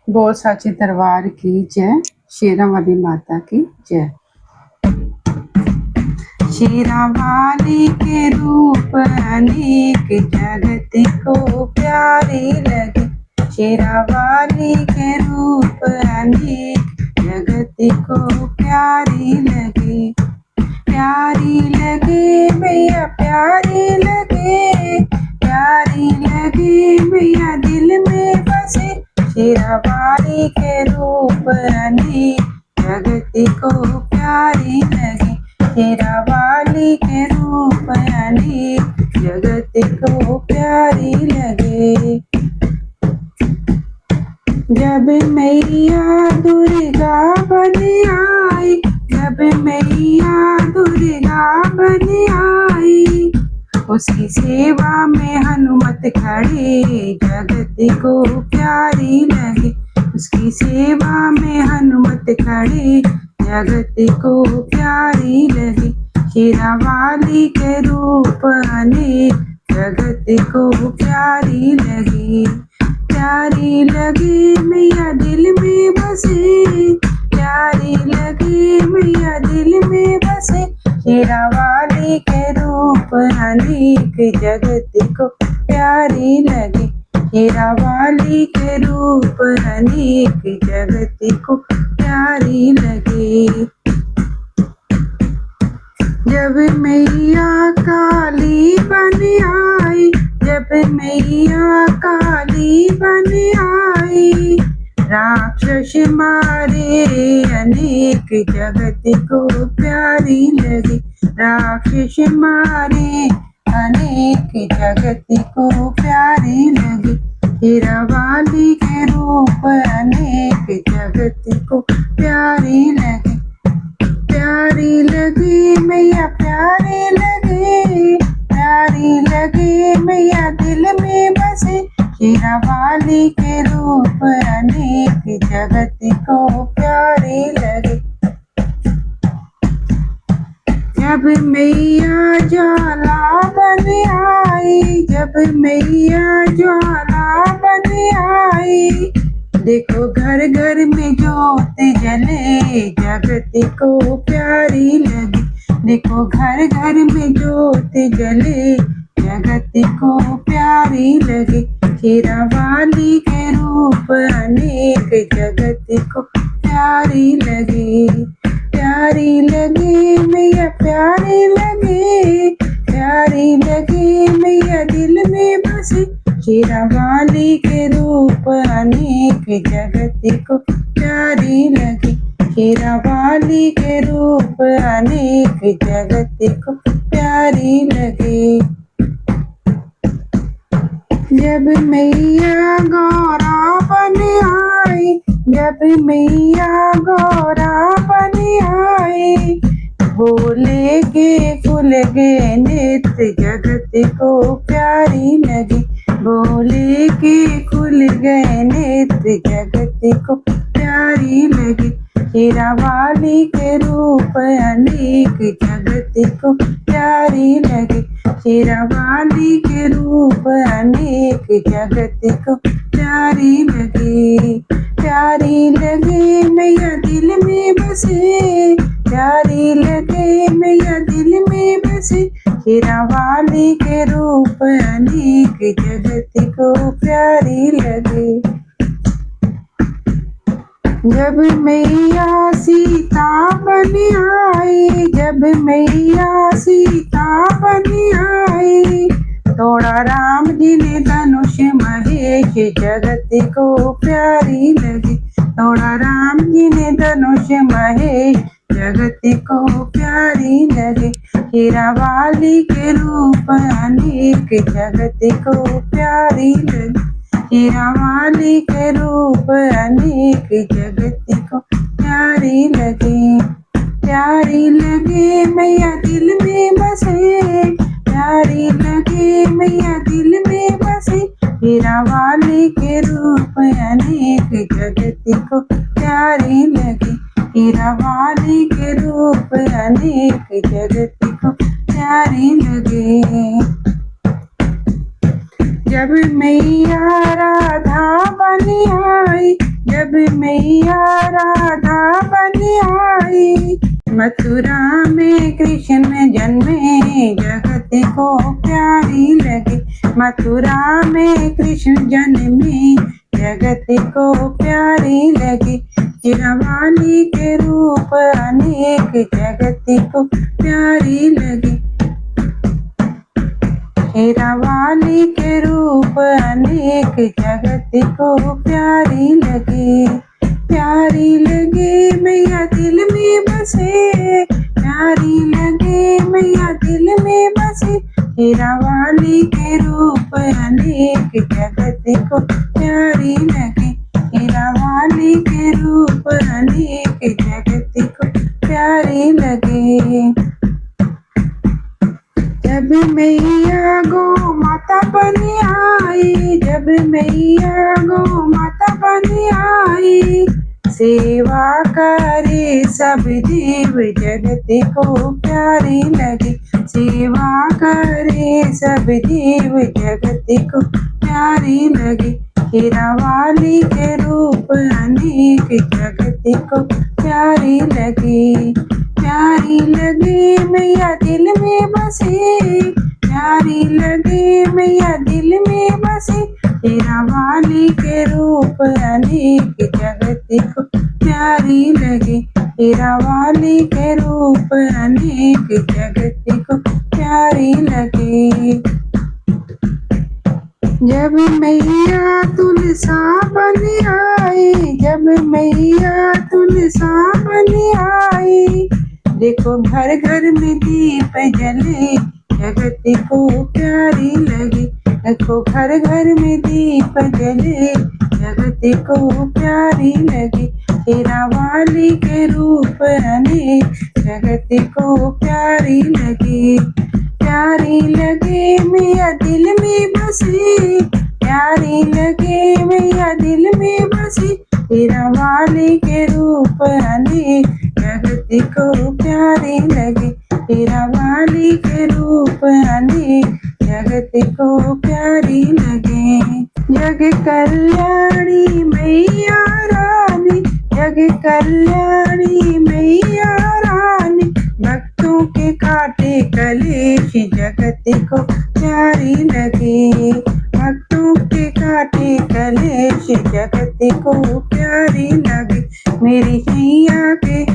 बोल साची दरबार की जय, शेरा वाली माता की जय। शेरा वाली के रूप अनेक जगत को प्यारे लगे। शेरा वाली के रूप अनेक जगत को प्यारी लगे। प्यारी लगे मैया प्यारी लगे, प्यारी लगे मैया दिल में बसे। शेरा वाली के रूप अनेक जगत को प्यारी लगे। शेरा वाली के रूप अनेक जगत को प्यारी लगे। जब मैया दुर्गा बन आई, जब मैया दुर्गा बन आई, उसकी सेवा में हनुमत खड़े जगत को प्यारी लगे। उसकी सेवा में हनुमत खड़े जगत को प्यारी लगे। शेरा वाली के रूप अनेक जगत को प्यारी लगी। प्यारी लगी मैया दिल में बसे, प्यारी लगी मैया दिल में बसे। शेरा वाली के रूप अनेक जगत को प्यारी लगे। शेरा वाली के रूप अनेक जगत को प्यारी लगे। जब मैया काली बन आई, जब मैया काली बन आई, राक्षस मारे अनेक जगत को प्यारी लगी। राक्षस मारे अनेक जगत को प्यारी लगी। शेरा वाली के रूप अनेक जगत को प्यारी लगी। प्यारी लगी मैया प्यारी लगे, प्यारी लगे मैया दिल में बसे। शेरा वाली के रूप अनेक जगत को प्यारी लगे। जब मैया ज्वाला बन आई, जब मैया ज्वाला बन आई, देखो घर घर में ज्योत जले जगत को प्यारी लगी। देखो घर घर में ज्योत जले जगत को प्यारी लगी। शेरा वाली के रूप अनेक जगत को प्यारी लगी। प्यारी लगी मैया प्यारी लगे, प्यारी लगी मैया दिल में बसे। शेरा वाली के रूप अनेक जगत को प्यारी लगी। शेरा वाली के रूप अनेक जगत को प्यारी लगी। जब मैया गौरा बन आई, जब मैया गौरा बन आई, भोले के फूल गे नित्य जगत को प्यारी लगी। भोले के खुल गए नित्य जगत को प्यारी लगी। शेरा वाली के रूप अनेक जगत को प्यारी लगी। शेरा वाली के रूप अनेक जगत को प्यारी लगी। प्यारी लगे मैया दिल में बसे, प्यारी लगे मैया दिल में बसे। शेरा वाली के रूप अनेक जगत को प्यारी लगे। जब मैया सीता बन आई, जब मैया सीता बन आई, तोड़ा राम जी ने धनुष महेश जगत को प्यारी लगी। तोड़ा राम जी ने धनुष महेश जगत को प्यारी लगे। शेरा वाली के रूप अनेक जगत को प्यारी लगे। शेरा वाली के रूप अनेक जगत को प्यारी लगे। प्यारी लगे मैया दिल में बसे, प्यारी लगे मैया दिल में बसे। शेरा वाली के रूप अनेक जगत को प्यारी लगे। शेरा वाली के रूप अनेक जगत को प्यारी लगे। जब मैया राधा बन आई, जब जब मैया राधा बन आई, मथुरा में कृष्ण जन्मे, जगत को प्यारी लगे। मथुरा में कृष्ण जन्मे, जगत को प्यारी लगे। शेरावाली के रूप अनेक, जगत को प्यारी लगे। शेरावाली के रूप अनेक, जगत को प्यारी लगे। प्यारी लगे मैया दिल में बसे, प्यारी लगे मैया दिल में बसे। शेरावाली के रूप अनेक, जगत को प्यारी लगे। शेरावाली के रूप अनेक, जगत को प्यारी लगे। जब मैया गौ माता बन आई, जब मैया गौ माता बन आई, सेवा करे सब जीव, जगत को प्यारी लगे। सेवा करे सब जीव, जगत को प्यारी लगे। शेरावाली के रूप अनेक, जगत को प्यारी लगे। प्यारी लगे मैया दिल में बसे, प्यारी लगे मैया दिल में बसे। शेरावाली के रूप अनेक, जगत को प्यारी लगे। शेरावाली के रूप अनेक, जगत को प्यारी लगे। जब मैया तुलसा बन आई, जब मैया तुलसा बन आई, देखो घर घर में दीप जले, जगत को प्यारी लगे। देखो घर घर में दीप जले, जगत को प्यारी लगे। शेरावाली के रूप अनेक, जगत को प्यारी लगे। प्यारी लगे मैया दिल में बसे, प्यारी लगे मैया दिल में बसे। शेरावाली के रूप अनेक, जगत को प्यारी लगे। शेरावाली के रूप अनेक, जगत को प्यारी लगे। जग कल्याणी मैया रानी, जग कल्याणी मैया रानी, भक्तों के काटे कलेश, जगत को प्यारी लगे। भक्तों के काटे कलेश, जगत को प्यारी लगे। मेरी मैया के,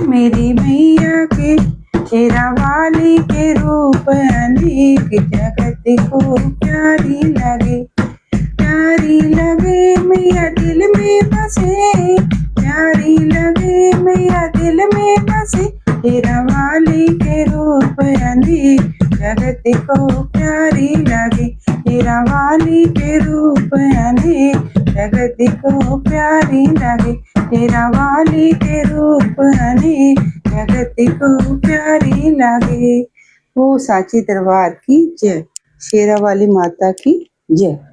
मेरी मैया के, शेरावाली के रूप अनेक, जगत को प्यारी लगे। प्यारी लगे मैया दिल में बसे, प्यारी लगे मैया दिल में बसे। शेरावाली के रूप अनेक, जगत को प्यारी लगे। शेरावाली के रूप अनेक, जगत को प्यारी लगे। शेरावाली के रूप अनेक, जगत को प्यारी लगे। वो साची दरबार की जय। शेरावाली माता की जय।